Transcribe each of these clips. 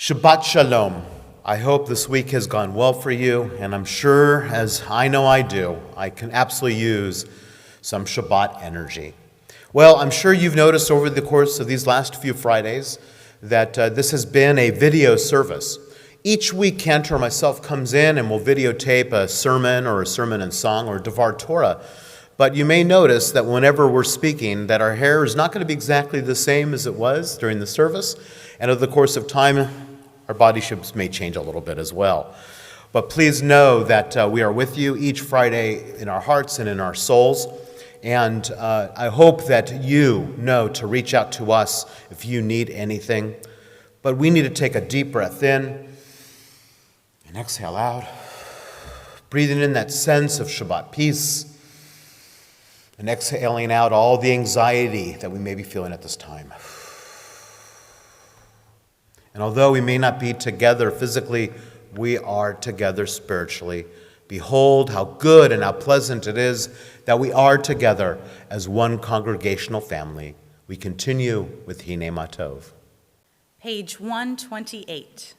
Shabbat Shalom. I hope this week has gone well for you, and I'm sure, as I know I do, I can absolutely use some Shabbat energy. Well, I'm sure you've noticed over the course of these last few Fridays that this has been a video service. Each week, Cantor myself comes in and will videotape a sermon or a sermon and song or Devar Torah. But you may notice that whenever we're speaking, that our hair is not going to be exactly the same as it was during the service, and over the course of time, our body shapes may change a little bit as well. But please know that we are with you each Friday in our hearts and in our souls. And I hope that you know to reach out to us if you need anything. But we need to take a deep breath in and exhale out, breathing in that sense of Shabbat peace and exhaling out all the anxiety that we may be feeling at this time. And although we may not be together physically, we are together spiritually. Behold how good and how pleasant it is that we are together as one congregational family. We continue with Hine Matov. Page 128.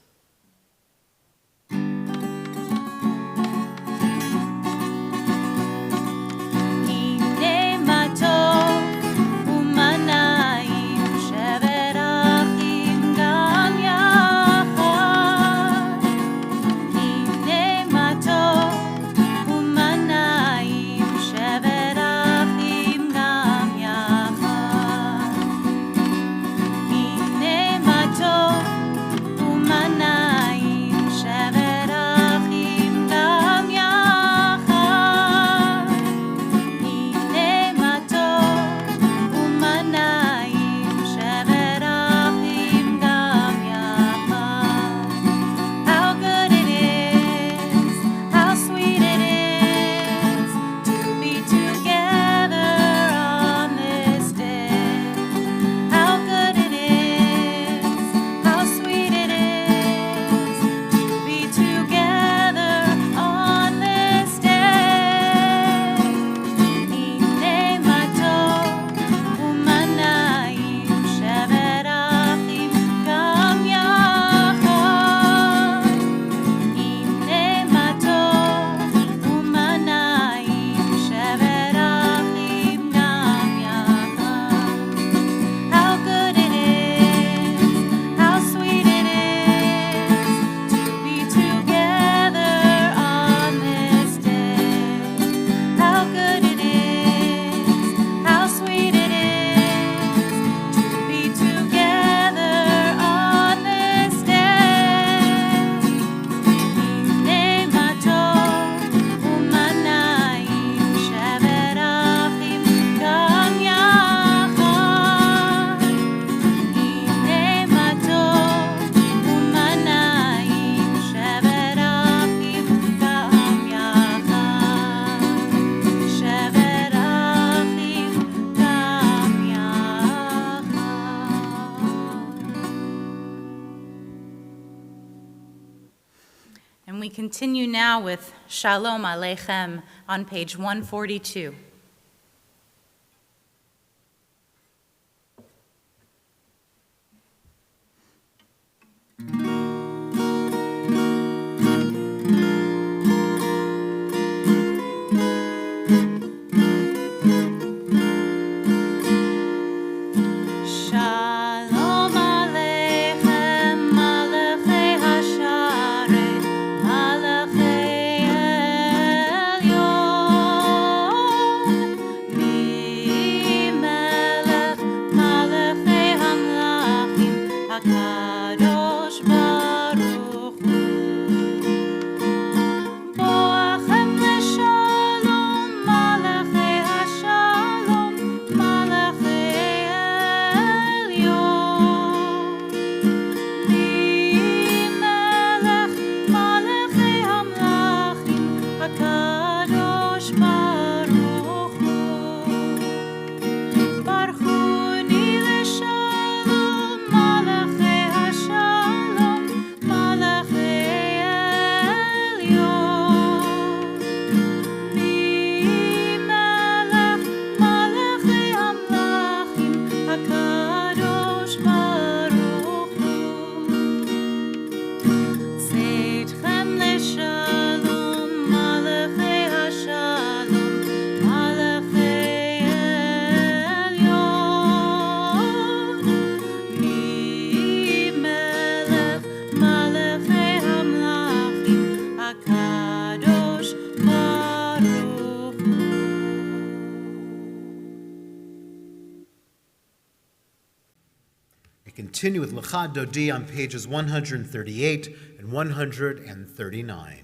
We continue now with Shalom Aleichem on page 142. Shalom Continue with Lecha Dodi on pages 138 and 139.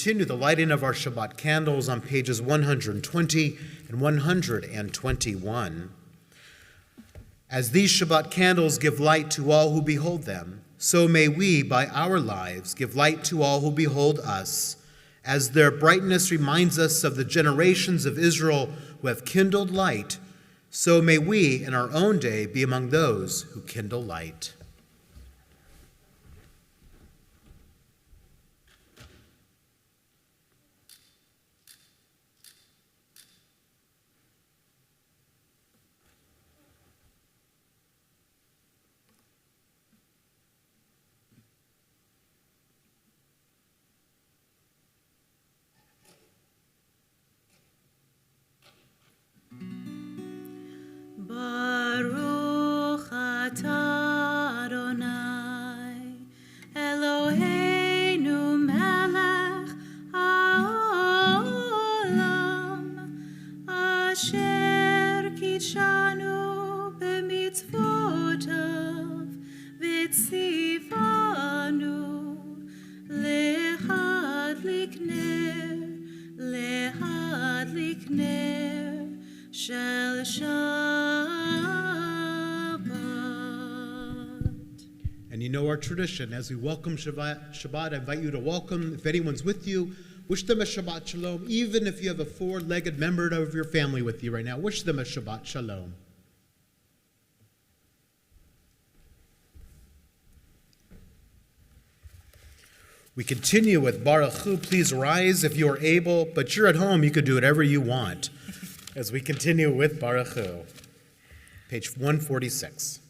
Continue the lighting of our Shabbat candles on pages 120 and 121. As these Shabbat candles give light to all who behold them, so may we, by our lives, give light to all who behold us, as their brightness reminds us of the generations of Israel who have kindled light, so may we, in our own day, be among those who kindle light. Baruch atah Adonai, Eloheinu melech haolam, asher kitshanu b'mitzvotav v'tzivanu lehadlik ner shel And you know our tradition. As we welcome Shabbat, I invite you to welcome, if anyone's with you, wish them a Shabbat Shalom. Even if you have a four-legged member of your family with you right now, wish them a Shabbat Shalom. We continue with Baruch Hu. Please rise if you are able, but you're at home, you could do whatever you want. As we continue with Baruch Hu. Page 146.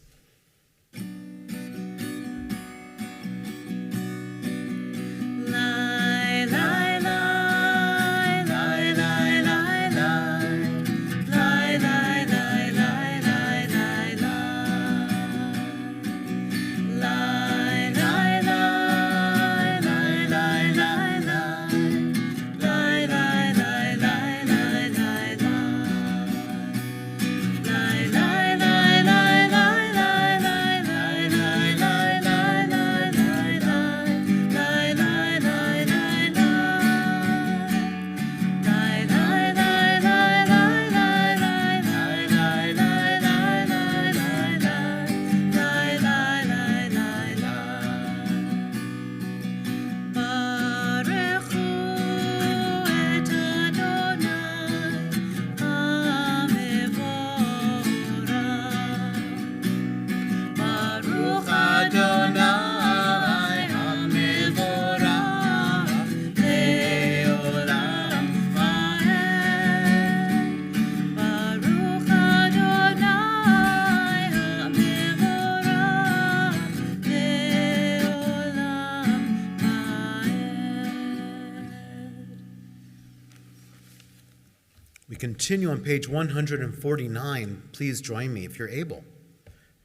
Continue on page 149. Please join me if you're able.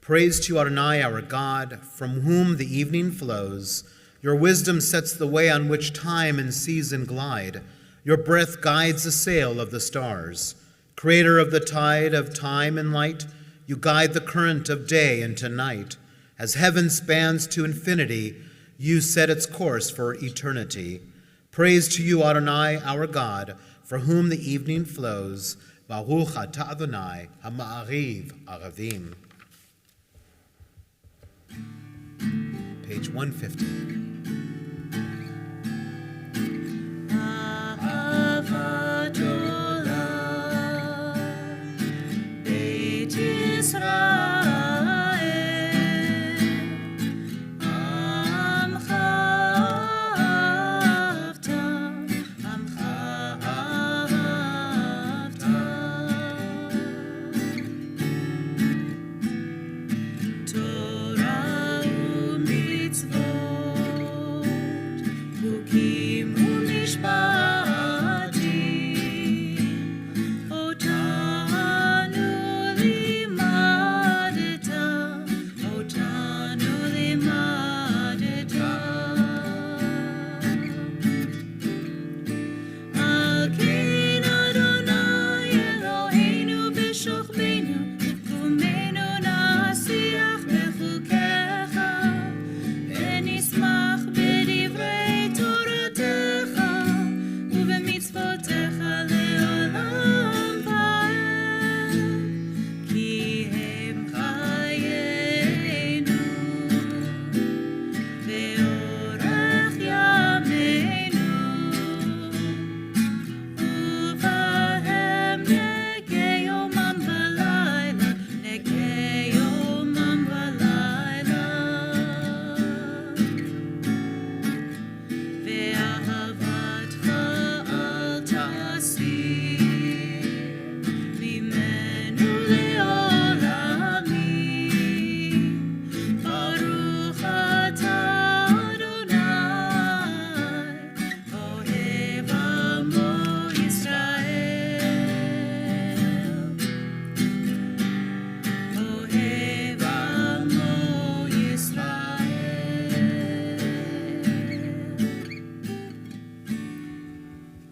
Praise to you, Adonai, our God, from whom the evening flows. Your wisdom sets the way on which time and season glide. Your breath guides the sail of the stars. Creator of the tide of time and light, you guide the current of day into night. As heaven spans to infinity, you set its course for eternity. Praise to you, Adonai, our God, for whom the evening flows. Baruch atah Adonai ha'ma'ariv aravim. Page 150. Ahavat olam, Beit Yisrael.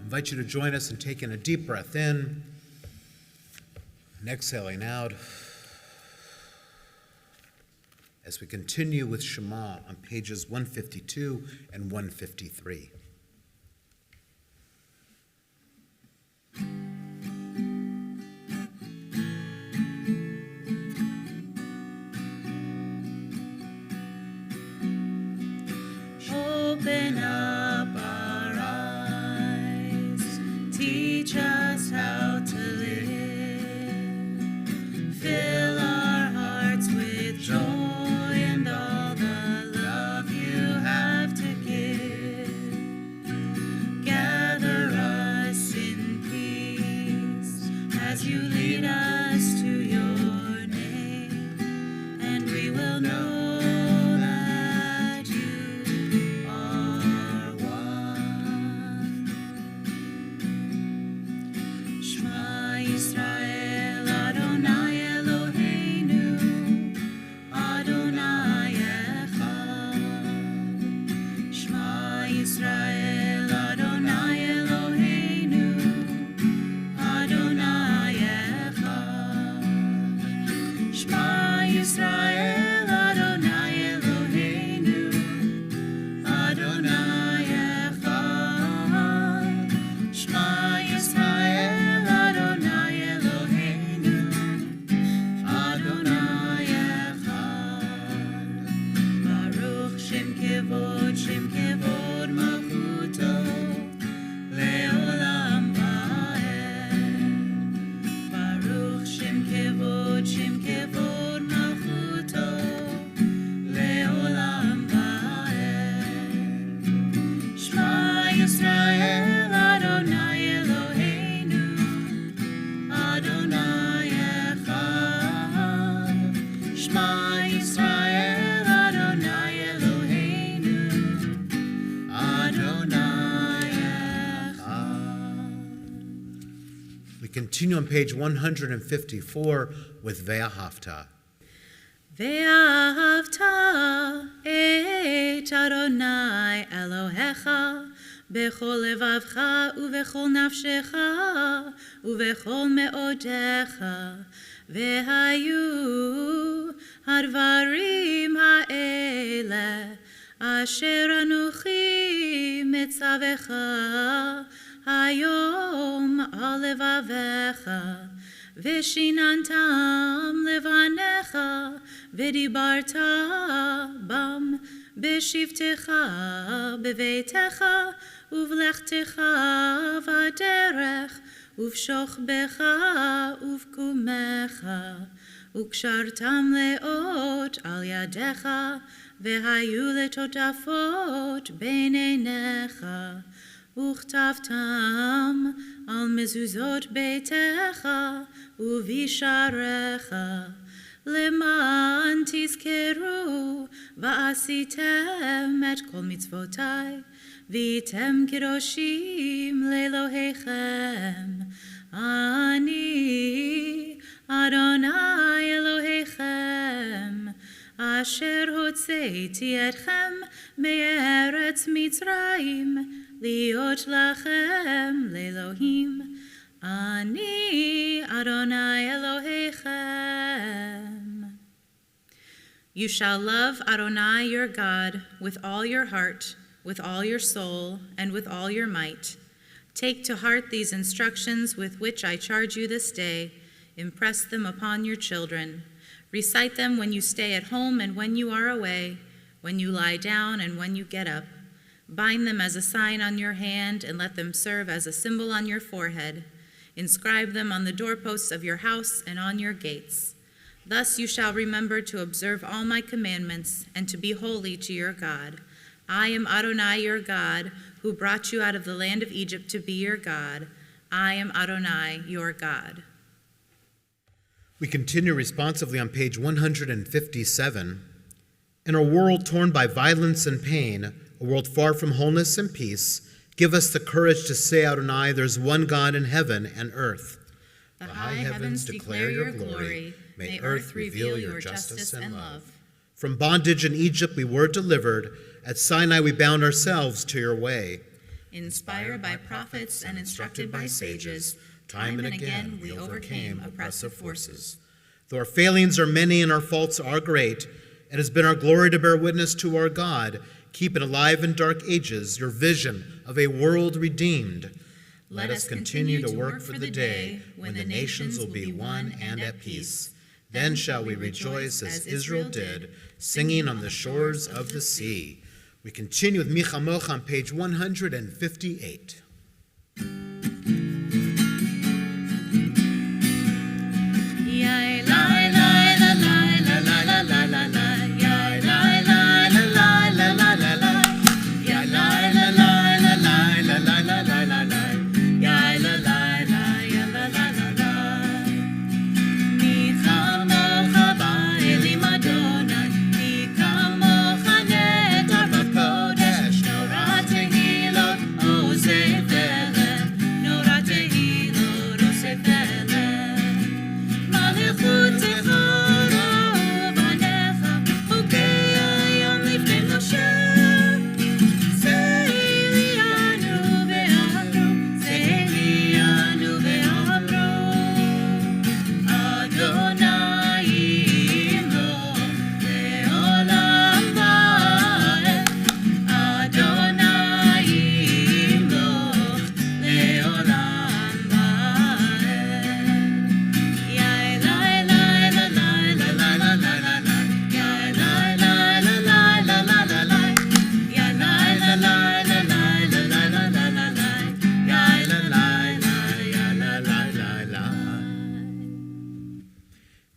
I invite you to join us in taking a deep breath in and exhaling out as we continue with Shema on pages 152 and 153. Open up our eyes, teach us how to live, fill our hearts with joy and all the love you have to give. as you lead us to your name, and we will know that you are one. Shema Yisrael, Adonai Eloheinu, Adonai Echad. Shema Yisrael, Adonai Eloheinu, Adonai Echad. Shema Yisrael, Adonai Eloheinu, Adonai Echad. Shema Yisrael, Adonai Eloheinu, Adonai Echad. Baruch Shem Kevod Malchuto, Leolam Vaed. Baruch Shem Kevod Malchuto, Leolam Vaed. Shema Yisrael, Adonai Eloheinu, Adonai Echad. Shema Yisrael, Adonai Eloheinu, Adonai Echad. We continue on page 154 with Ve'ahavta. ואהבת את אדוני אלוהיך בכל לבבך ובכל נפשך ובכל מאודיך, והיו הדברים האלה אשר אנוכי מצווך היום על לבביך, ושיננתם לבניך, ודיברת בם בשבתך, בביתך, ובלכתך בדרך, ובשוכבך ובקומך, וקשרתם לאות על ידיך, והיו לטוטפות בין עיניך, וכתבתם על מזוזות ביתך ובשעריך, למען תזכרו ועשיתם את כל מצוותי, והייתם קדושים לאלוהיכם. אני אדוני אלוהיכם, אשר הוצאתי אתכם מארץ מצרים, להיות לכם לאלוהים. אני אדוני אלוהיכם. You shall love Adonai your God with all your heart, with all your soul, and with all your might. Take to heart these instructions with which I charge you this day. Impress them upon your children. Recite them when you stay at home and when you are away, when you lie down and when you get up. Bind them as a sign on your hand and let them serve as a symbol on your forehead. Inscribe them on the doorposts of your house and on your gates. Thus you shall remember to observe all my commandments and to be holy to your God. I am Adonai your God, who brought you out of the land of Egypt to be your God. I am Adonai your God. We continue responsively on page 157. In a world torn by violence and pain, a world far from wholeness and peace, give us the courage to say, Adonai, there's one God in heaven and earth. The high heavens declare your glory. May earth reveal your justice and love. From bondage in Egypt we were delivered. At Sinai we bound ourselves to your way. Inspired by prophets and instructed by sages, time and again we overcame oppressive forces. Though our failings are many and our faults are great, it has been our glory to bear witness to our God, keeping alive in dark ages your vision of a world redeemed. Let us continue to work for the day when the nations will be one and at peace. Then shall we rejoice as Israel did, singing on the shores of the sea. We continue with Michamoch on page 158.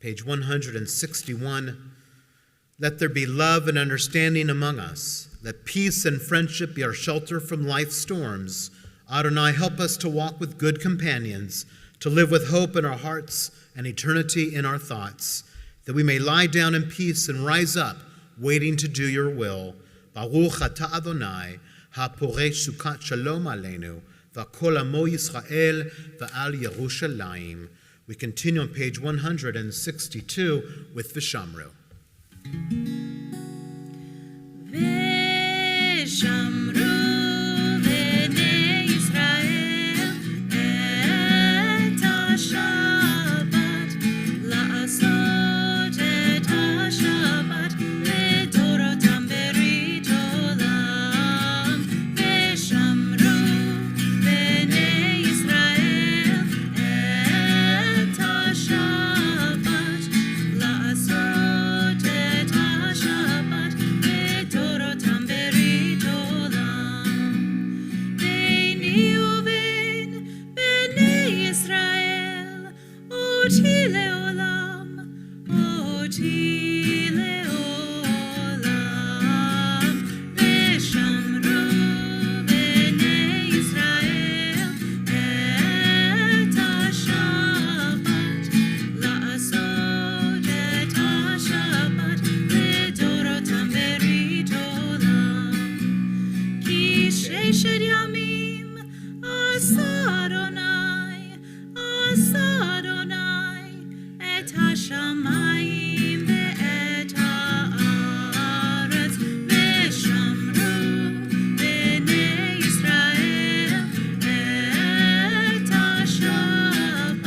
Page 161. Let there be love and understanding among us. Let peace and friendship be our shelter from life's storms. Adonai, help us to walk with good companions, to live with hope in our hearts and eternity in our thoughts, that we may lie down in peace and rise up, waiting to do your will. Baruch atah Adonai, ha-poresh sukat shalom aleinu, v'kol amo Yisrael v'al Yerushalayim. We continue on page 162 with Vishamru. Vishamru b'nei Yisrael et ha-Shabbat, la'asot et ha-Shabbat לדורותם ברית עולם. ושמרו בני ישראל את השבת, לעשות את השבת לדורותם ברית עולם. ביני ובין בני ישראל אותי לעולם, אותי לעולם. ושמרו בני ישראל את השבת, לעשות את השבת לדורותם ברית עולם. כי ששת ימים עשה אדוני את השמיים ואת הארץ. ושמרו בני ישראל את השבת,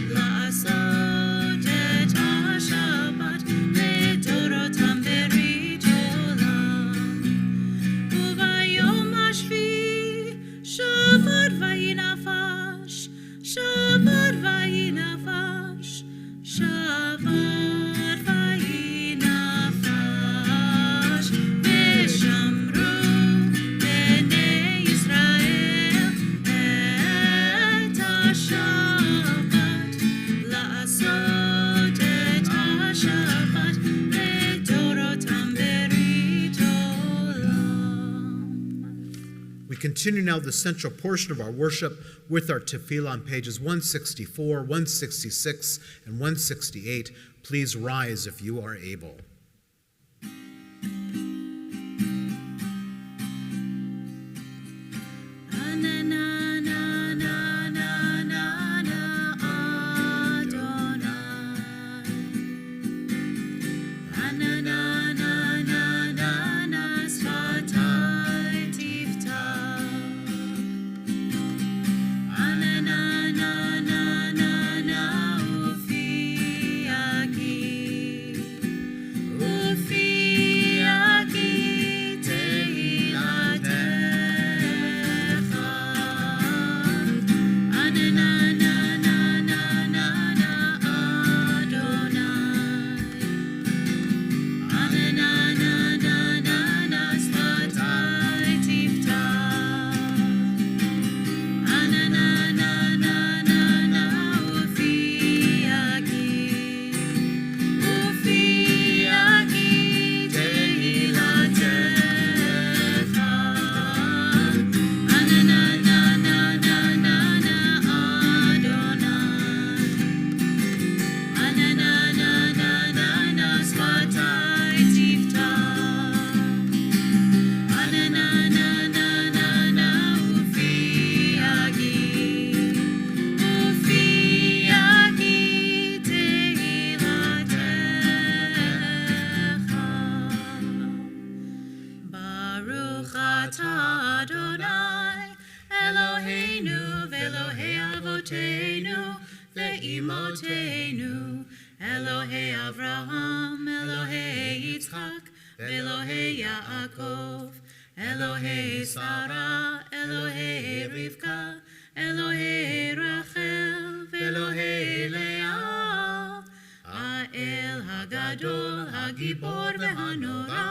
לעשות את השבת לדורותם ברית עולם. וביום השביעי שבת וינפש, שבת וינפש, שבת וינפש. ושמרו בני ישראל את השבת, לעשות את השבת לדורותם ברית עולם. We continue now the central portion of our worship with our tefillah on pages 164, 166, and 168. Please rise if you are able. Eloheinu, Elohei Avraham, Elohei Yitzchak, Elohei Yaakov, Elohei Sarah, Elohei Rivka, Elohei Rachel, Elohei Leah, Ha'el Hagadol, Hagibor v'Hanora,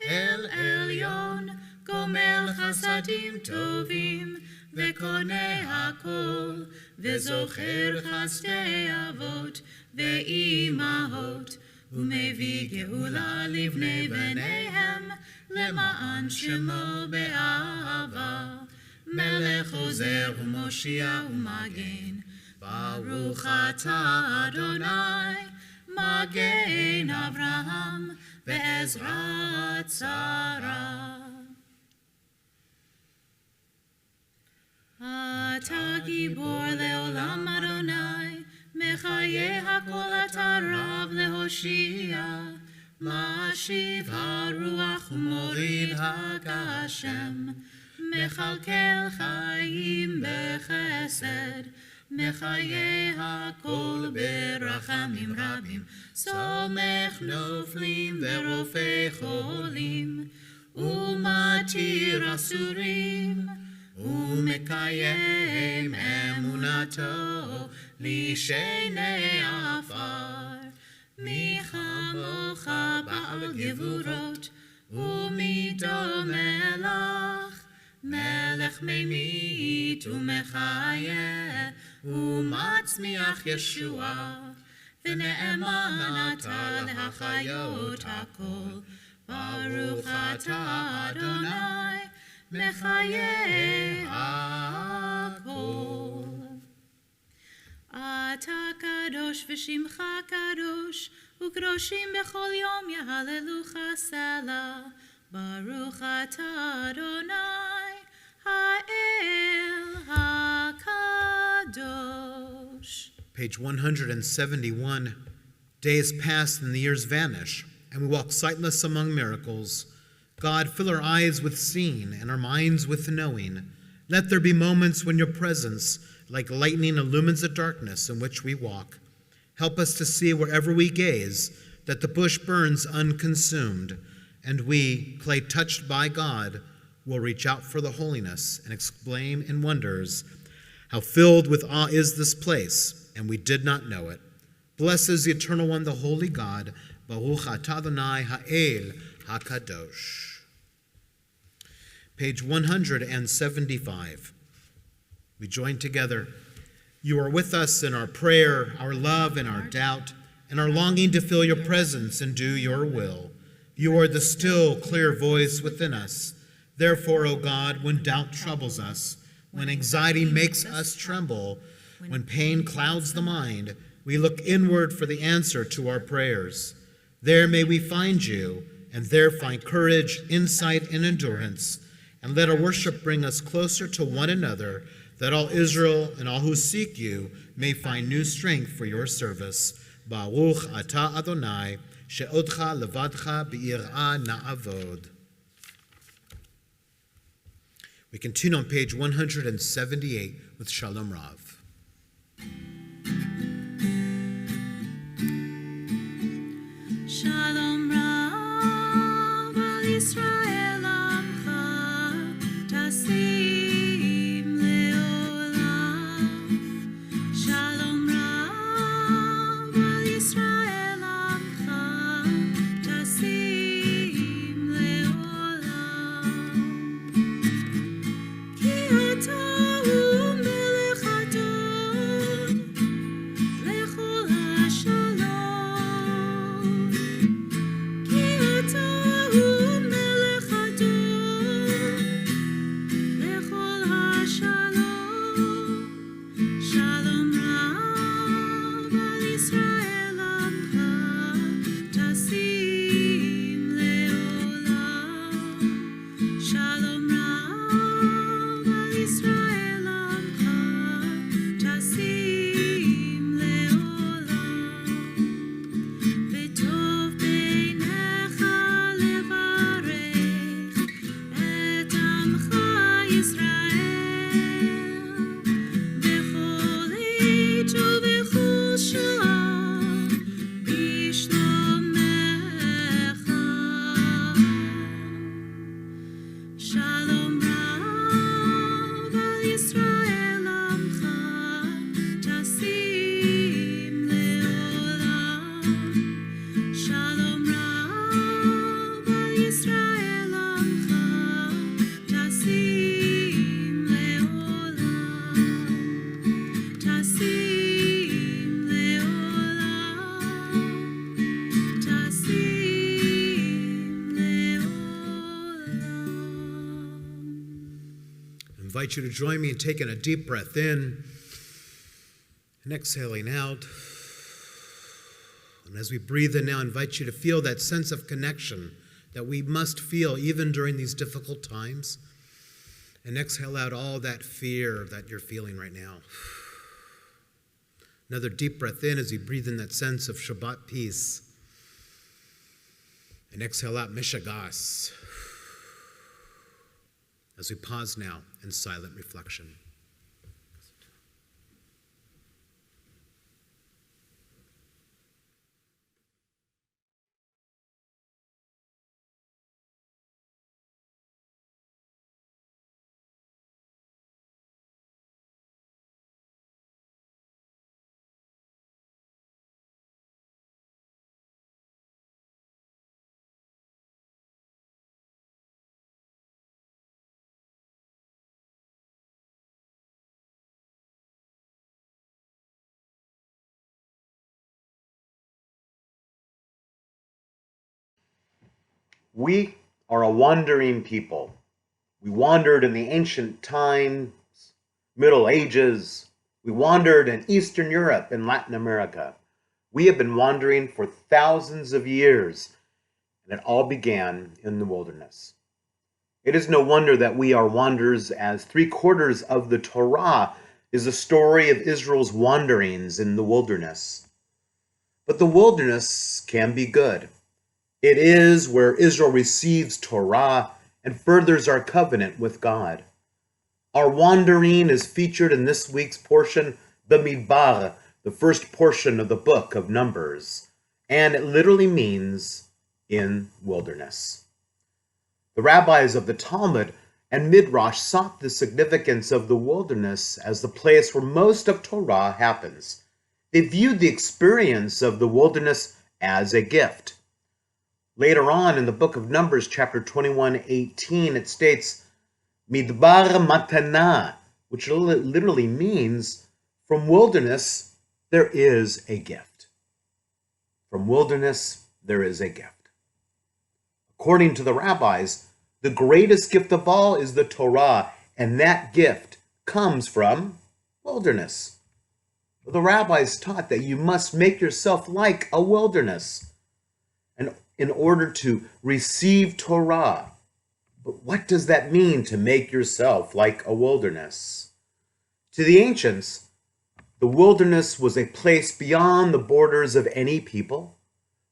El Elyon, Gomel Chasadim Tovim, וקונה הכל, וזוכר חסדי אבות ואימהות, ומביא גאולה לבני בניהם, למען שמו באהבה. מלך עוזר ומושיע ומגן, ברוך אתה אדוני, מגן אברהם ועזרת שרה. אתה גיבור לעולם אדוני, מחיי הכל אתה רב להושיע, משיב הרוח ומוריד הגשם, מכלכל חיים בחסד, מחיי הכל ברחמים רבים, סומך נופלים ורופא חולים, ומתיר אסורים, ומקיים אמונתו לשני עפר. מי כמוך בעל גבורות, ומי דומה לך, מלך ממית ומחיה, ומצמיח ישועה, ונאמן אתה להחיות הכל. ברוך אתה אדוני, מחיי הכל. אתה קדוש ושמך קדוש, וקדושים בכל יום יהללוך סלע. ברוך אתה אדוני, האל הקדוש. Page 171. Days pass and the years vanish, and we walk sightless among miracles. God, fill our eyes with seeing and our minds with knowing. Let there be moments when your presence, like lightning, illumines the darkness in which we walk. Help us to see wherever we gaze that the bush burns unconsumed, and we, clay touched by God, will reach out for the holiness and exclaim in wonders, how filled with awe is this place, and we did not know it. Blessed is the Eternal One, the Holy God. Baruch atah Adonai ha'el hakadosh. Page 175. We join together. You are with us in our prayer, our love, and our doubt, and our longing to feel your presence and do your will. You are the still, clear voice within us. Therefore, O God, when doubt troubles us, when anxiety makes us tremble, when pain clouds the mind, we look inward for the answer to our prayers. There may we find you, and there find courage, insight, and endurance. And let our worship bring us closer to one another, that all Israel and all who seek you may find new strength for your service. Baruch atah Adonai, she'odcha levadcha be'ir'ah na'avod. We continue on page 178 with Shalom Rav. Shalom Rav al Yisrael amcha tasim leolam. Shalom Rav al Yisrael amcha tasim leolam. Ki ata hu melech adon lechol hashalom. Ki ata hu melech adon lechol hashalom. Shalom Rav al Yisrael amcha tasim leolam. Shalom Rav al Yisrael amcha tasim leolam. V'tov beinecha levarech et amcha Yisrael bechol עת ובכל שעה invite you to join me in taking a deep breath in and exhaling out. And as we breathe in now, I invite you to feel that sense of connection that we must feel even during these difficult times. And exhale out all that fear that you're feeling right now. Another deep breath in as you breathe in that sense of Shabbat peace. And exhale out Mishagas. As we pause now in silent reflection. We are a wandering people. We wandered in the ancient times, Middle Ages. We wandered in Eastern Europe and Latin America. We have been wandering for thousands of years, and it all began in the wilderness. It is no wonder that we are wanderers, as 3/4 of the Torah is a story of Israel's wanderings in the wilderness. But the wilderness can be good. It is where Israel receives Torah and furthers our covenant with God. Our wandering is featured in this week's portion, B'midbar, the first portion of the book of Numbers, and it literally means in wilderness. The rabbis of the Talmud and Midrash sought the significance of the wilderness as the place where most of Torah happens. They viewed the experience of the wilderness as a gift. Later on in the book of Numbers, chapter 21:18, it states, Midbar matana, which literally means, from wilderness, there is a gift. From wilderness, there is a gift. According to the rabbis, the greatest gift of all is the Torah, and that gift comes from wilderness. The rabbis taught that you must make yourself like a wilderness in order to receive Torah. But what does that mean, to make yourself like a wilderness? To the ancients, the wilderness was a place beyond the borders of any people.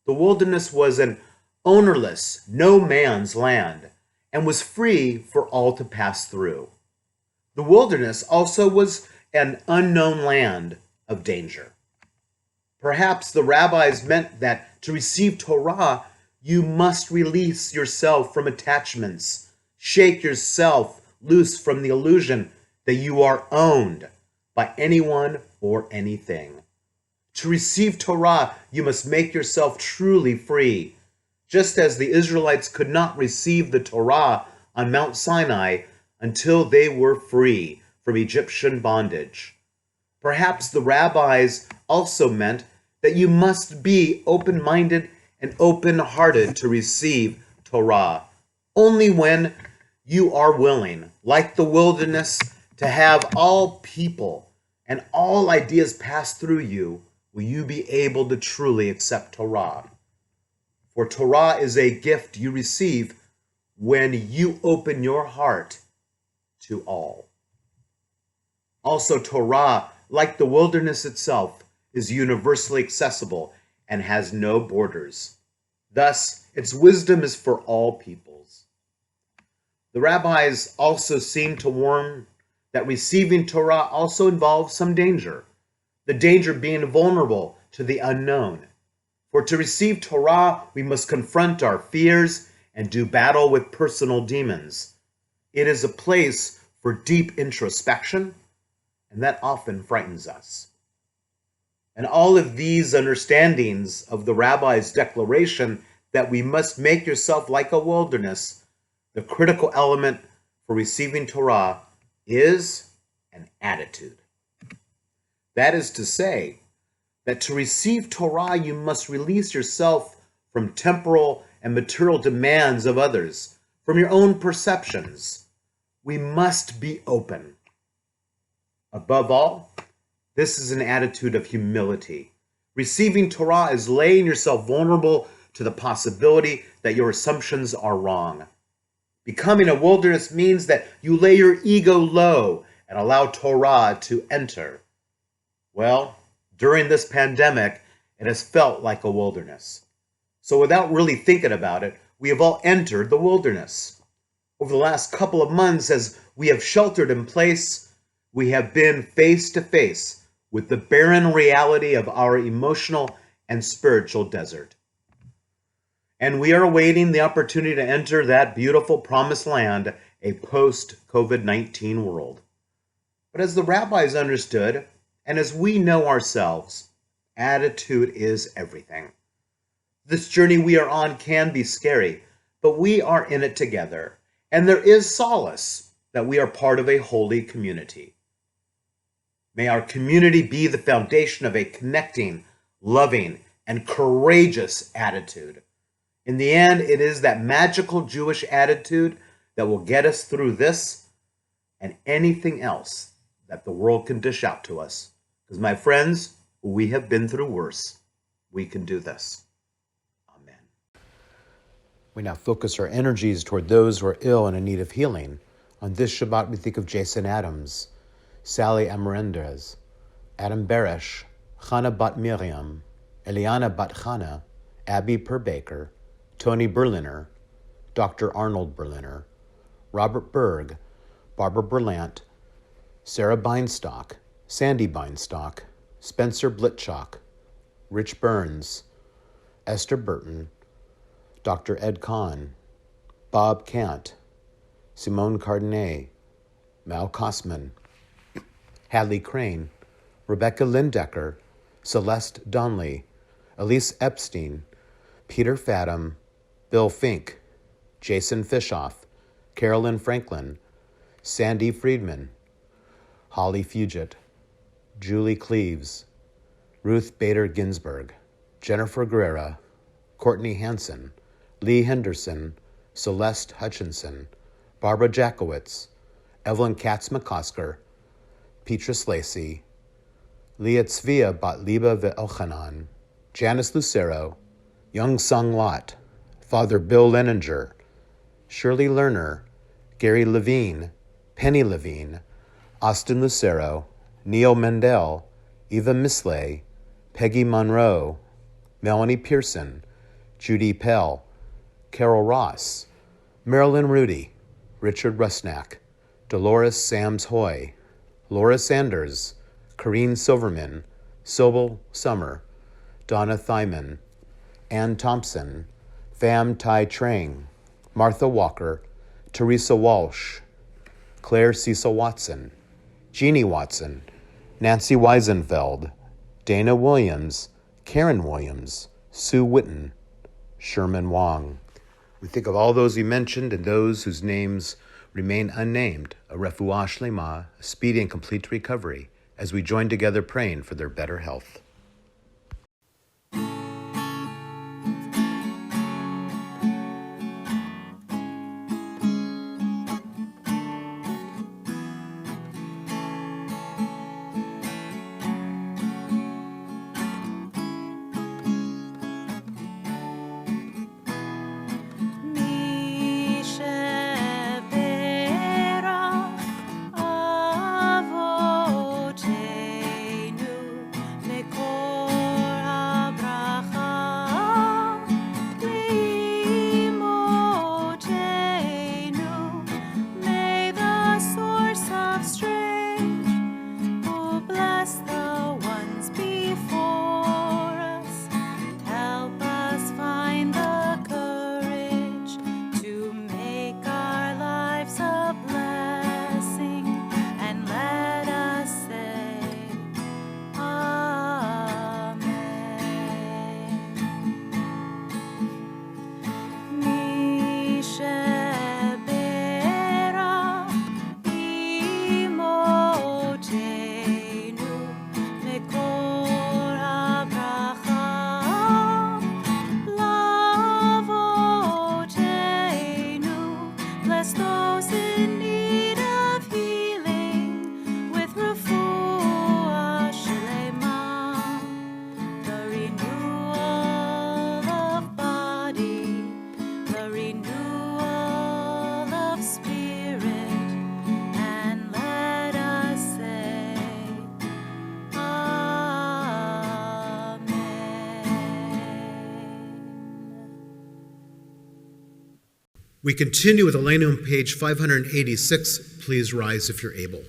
The wilderness was an ownerless, no man's land, and was free for all to pass through. The wilderness also was an unknown land of danger. Perhaps the rabbis meant that to receive Torah, you must release yourself from attachments, shake yourself loose from the illusion that you are owned by anyone or anything. To receive Torah, you must make yourself truly free, just as the Israelites could not receive the Torah on Mount Sinai until they were free from Egyptian bondage. Perhaps the rabbis also meant that you must be open-minded and open-hearted to receive Torah. Only when you are willing, like the wilderness, to have all people and all ideas pass through you, will you be able to truly accept Torah. For Torah is a gift you receive when you open your heart to all. Also, Torah, like the wilderness itself, is universally accessible and has no borders. Thus, its wisdom is for all peoples. The rabbis also seem to warn that receiving Torah also involves some danger, the danger being vulnerable to the unknown. For to receive Torah, we must confront our fears and do battle with personal demons. It is a place for deep introspection, and that often frightens us. And all of these understandings of the rabbi's declaration that we must make yourself like a wilderness, the critical element for receiving Torah is an attitude. That is to say, that to receive Torah, you must release yourself from temporal and material demands of others, from your own perceptions. We must be open. Above all, this is an attitude of humility. Receiving Torah is laying yourself vulnerable to the possibility that your assumptions are wrong. Becoming a wilderness means that you lay your ego low and allow Torah to enter. Well, during this pandemic, it has felt like a wilderness. So without really thinking about it, we have all entered the wilderness. Over the last couple of months, as we have sheltered in place, we have been face to face with the barren reality of our emotional and spiritual desert. And we are awaiting the opportunity to enter that beautiful promised land, a post-COVID-19 world. But as the rabbis understood, and as we know ourselves, attitude is everything. This journey we are on can be scary, but we are in it together, and there is solace that we are part of a holy community. May our community be the foundation of a connecting, loving, and courageous attitude. In the end, it is that magical Jewish attitude that will get us through this and anything else that the world can dish out to us. Because, my friends, we have been through worse. We can do this. Amen. We now focus our energies toward those who are ill and in need of healing. On this Shabbat, we think of Jason Adams, Sally Amarendez, Adam Beresh, Chana Bat Miriam, Eliana Bat Chana, Abby Perbaker, Tony Berliner, Dr. Arnold Berliner, Robert Berg, Barbara Berlant, Sarah Beinstock, Sandy Beinstock, Spencer Blitchock, Rich Burns, Esther Burton, Dr. Ed Kahn, Bob Kant, Simone Cardenet, Mal Kosman, Hadley Crane, Rebecca Lindecker, Celeste Donley, Elise Epstein, Peter Fathom, Bill Fink, Jason Fishoff, Carolyn Franklin, Sandy Friedman, Holly Fugit, Julie Cleaves, Ruth Bader Ginsburg, Jennifer Guerra, Courtney Hansen, Lee Henderson, Celeste Hutchinson, Barbara Jackowitz, Evelyn Katz-McCosker, Petrus Lacey, Leah Tzvia Bat-Liba Ve'elchanan, Janice Lucero, Young Sung Lot, Father Bill Leninger, Shirley Lerner, Gary Levine, Penny Levine, Austin Lucero, Neil Mendel, Eva Misley, Peggy Monroe, Melanie Pearson, Judy Pell, Carol Ross, Marilyn Rudy, Richard Rusnak, Dolores Sams Hoy, Laura Sanders, Corrine Silverman, Sobel Summer, Donna Thyman, Ann Thompson, Pham Tai Trang, Martha Walker, Teresa Walsh, Claire Cecil Watson, Jeannie Watson, Nancy Weisenfeld, Dana Williams, Karen Williams, Sue Witten, Sherman Wong. We think of all those we mentioned and those whose names remain unnamed, a Refuah Shlemah, a speedy and complete recovery, as we join together praying for their better health. Avotenu, We continue with Elena on page 586. Please rise if you're able.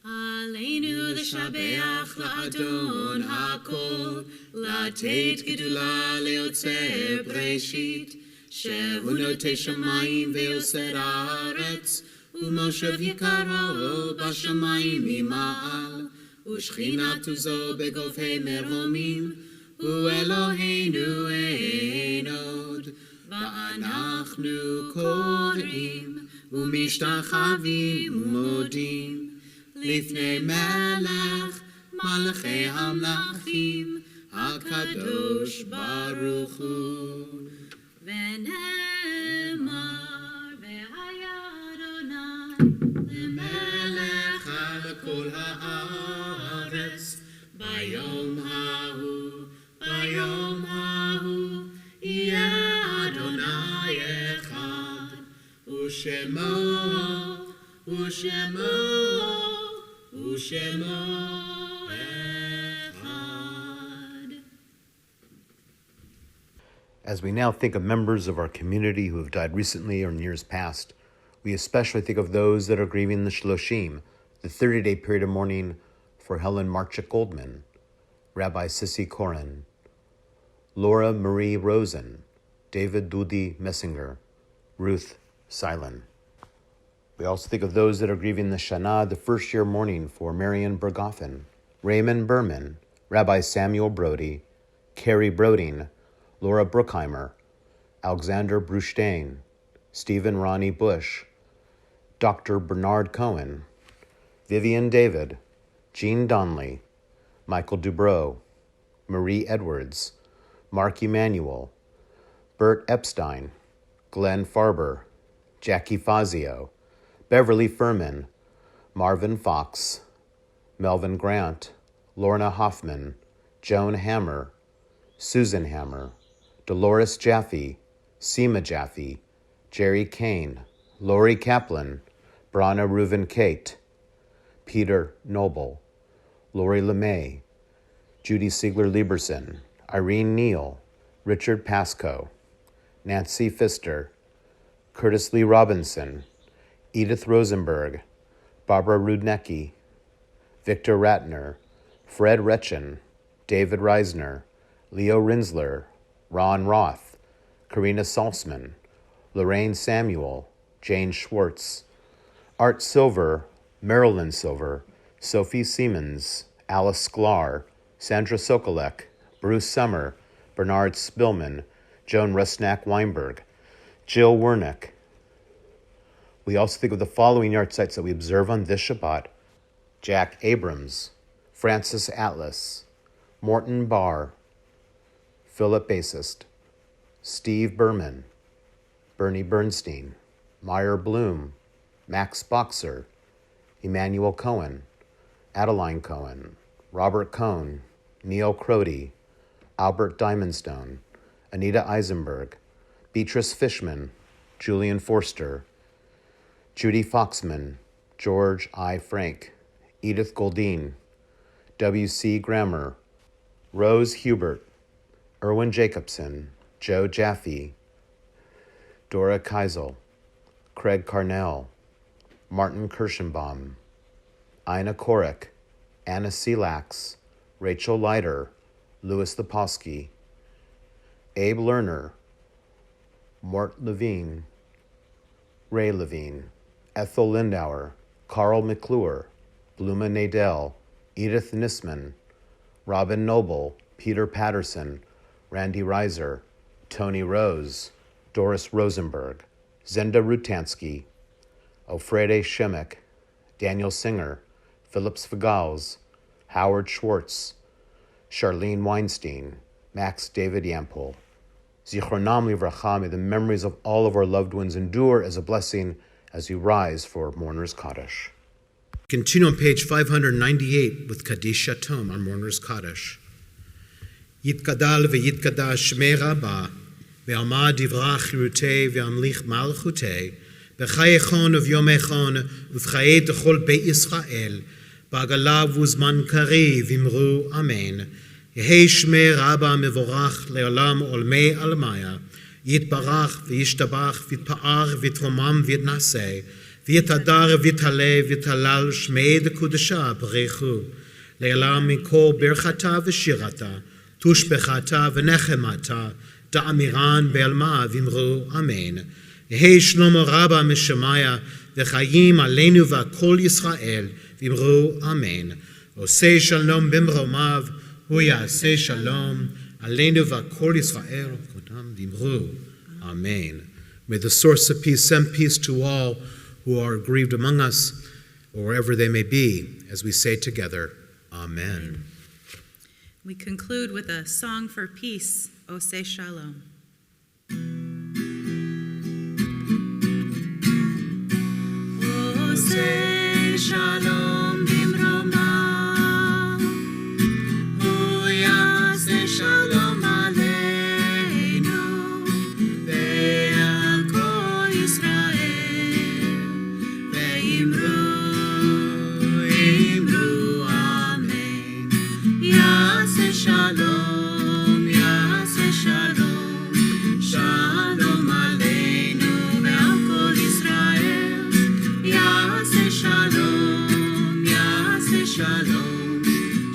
Aleinu l'shabeach la'adon ha'kol, la'tet gedula le'otzer breshit, shehu notei shamayim ve'oser haaretz, u'moshev yikaro b'shamayim mima'al, u'shchinatu zo begofhei meromim, u'Eloheinu ein od, va'anachnu korim, u'mishtachavim u'modim, לפני מלך מלכי המלכים הקדוש ברוך הוא. ונאמר והיה אדוני למלך על כל הארץ ביום ההוא יהיה אדוני אחד ושמו As we now think of members of our community who have died recently or in years past, we especially think of those that are grieving the Shloshim, the 30-day period of mourning for Helen Marchik Goldman, Rabbi Sissy Koren, Laura Marie Rosen, David Dudi Messinger, Ruth Silen. We also think of those that are grieving the Shana, the first-year mourning for Marion Bergoffen, Raymond Berman, Rabbi Samuel Brody, Carrie Broding, Laura Bruckheimer, Alexander Brustein, Stephen Ronnie Bush, Dr. Bernard Cohen, Vivian David, Jean Donnelly, Michael Dubrow, Marie Edwards, Mark Emanuel, Bert Epstein, Glenn Farber, Jackie Fazio, Beverly Furman, Marvin Fox, Melvin Grant, Lorna Hoffman, Joan Hammer, Susan Hammer, Dolores Jaffe, Seema Jaffe, Jerry Kane, Lori Kaplan, Brana Reuven Kate, Peter Noble, Lori LeMay, Judy Siegler Lieberson, Irene Neal, Richard Pascoe, Nancy Pfister, Curtis Lee Robinson, Edith Rosenberg, Barbara Rudnecki, Victor Ratner, Fred Retchen, David Reisner, Leo Rinsler, Ron Roth, Karina Salzman, Lorraine Samuel, Jane Schwartz, Art Silver, Marilyn Silver, Sophie Siemens, Alice Sklar, Sandra Sokolek, Bruce Summer, Bernard Spillman, Joan Rusnak Weinberg, Jill Wernick. We also think of the following yahrzeits that we observe on this Shabbat: Jack Abrams, Francis Atlas, Morton Barr, Philip Bassist, Steve Berman, Bernie Bernstein, Meyer Bloom, Max Boxer, Emmanuel Cohen, Adeline Cohen, Robert Cohn, Neil Crody, Albert Diamondstone, Anita Eisenberg, Beatrice Fishman, Julian Forster, Judy Foxman, George I. Frank, Edith Goldine, W.C. Grammer, Rose Hubert, Erwin Jacobson, Joe Jaffe, Dora Keisel, Craig Carnell, Martin Kirschenbaum, Ina Korek, Anna Selax, Rachel Leiter, Louis Lepolsky, Abe Lerner, Mort Levine, Ray Levine, Ethel Lindauer, Carl McClure, Bluma Nadell, Edith Nisman, Robin Noble, Peter Patterson, Randy Reiser, Tony Rose, Doris Rosenberg, Zenda Rutansky, Ofrede Shemek, Daniel Singer, Phillips Fagals, Howard Schwartz, Charlene Weinstein, Max David Yampol. Zichronam livracha, may the memories of all of our loved ones endure as a blessing as you rise for Mourner's Kaddish. Continue on page 598 with Kaddish Shatom on Mourner's Kaddish. Yitkadal ve'yitkadash shmei Rabba, ve'amad divrach chirutei ve'amlich malchutei, v'chayechon uv'yomechon uv'chayei dechol Beit Yisrael, בעגליו וזמן קריב אמרו אמן. יהי שמי רבה מבורך לעולם עולמי עלמיה, יתברך וישתבח ויתפאר ויתרומם ויתנשא, ויתהדר ויתעלה ויתהלל שמי דקודשה ברכו, לעולם מכל ברכתה ושירתה, תושבחתה ונחמתה, דאמירן בעלמה ואמרו אמן. יהי שלמה רבה משמיה וחיים עלינו ועל כל ישראל, ואמרו אמן. עושה שלום במרומיו, הוא יעשה שלום עלינו ועל כל ישראל, כבודם ואמרו amen. May the source of peace send peace to all who are grieved among us, or wherever they may be, as we say together, amen. We conclude with a song for peace, Oseh Shalom. Oseh Shalom bimromav, hu yaseh shalom aleinu ve'al kol Yisrael, ve'imru amen. Yaseh shalom, yaseh shalom, shalom aleinu ve'al kol Yisrael. Yaseh shalom, yaseh shalom,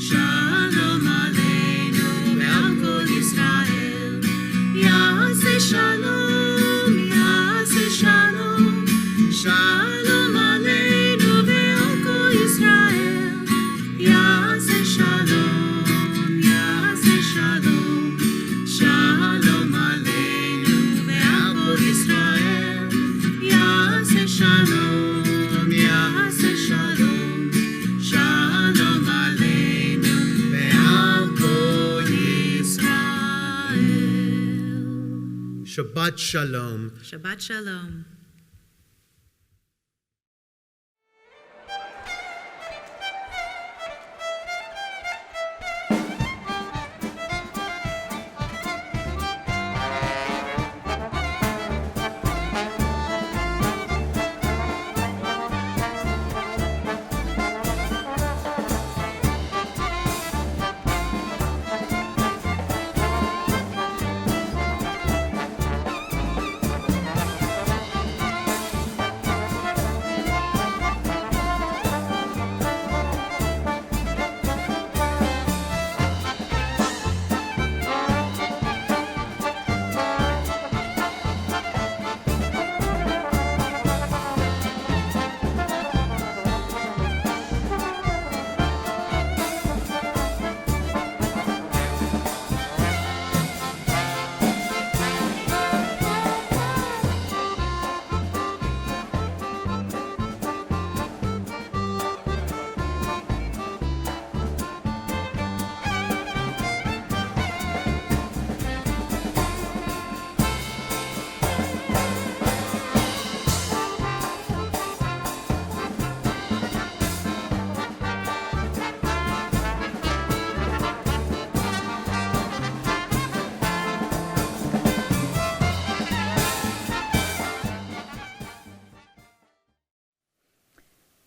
shalom aleinu ve'al kol Yisrael. Yaseh shalom, yaseh shalom, shalom aleinu ve'al kol Yisrael. Yaseh shalom, yaseh shalom, shalom aleinu ve'al kol Yisrael. Yaseh shalom, yaseh shalom, shalom aleinu ve'al kol Yisrael. Shabbat Shalom. Shabbat Shalom.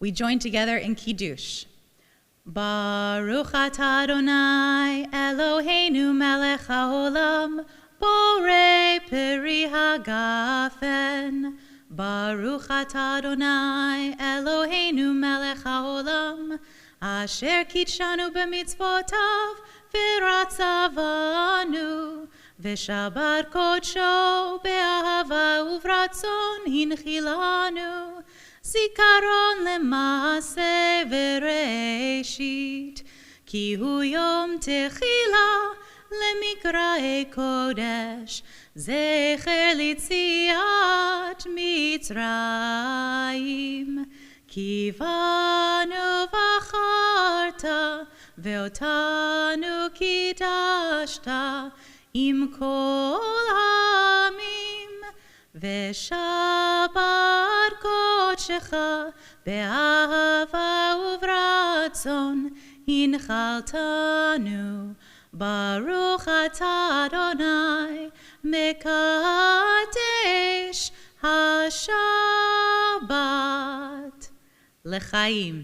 We join together in Kiddush. Baruch atah Adonai Eloheinu melech haolam, borei peri hagafen. Baruch atah Adonai Eloheinu melech haolam, asher kitshanu b'mitzvotav v'ratzavanu, v'shabar kodsho be'ahava uvratzon hinchilanu. Zikaron lemase v'reishit, ki hu yom techila lemikrae kodesh, zecher litziat Mitzrayim. Kivanu v'acharta ve'otanu kidashta im kol hamim, ve'shabar kodshecha be'ahava uvratzon hinchaltanu. Baruch atah Adonai mekadesh haShabbat. L'chaim.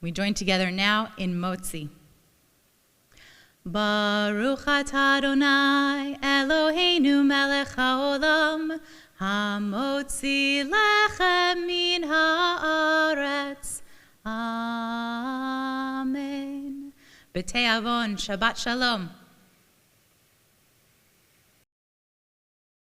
We join together now in Motzi. Baruch atah Adonai Eloheinu melech haolam hamotzi lechem min haaretz. Amen. B'tei avon, Shabbat Shalom.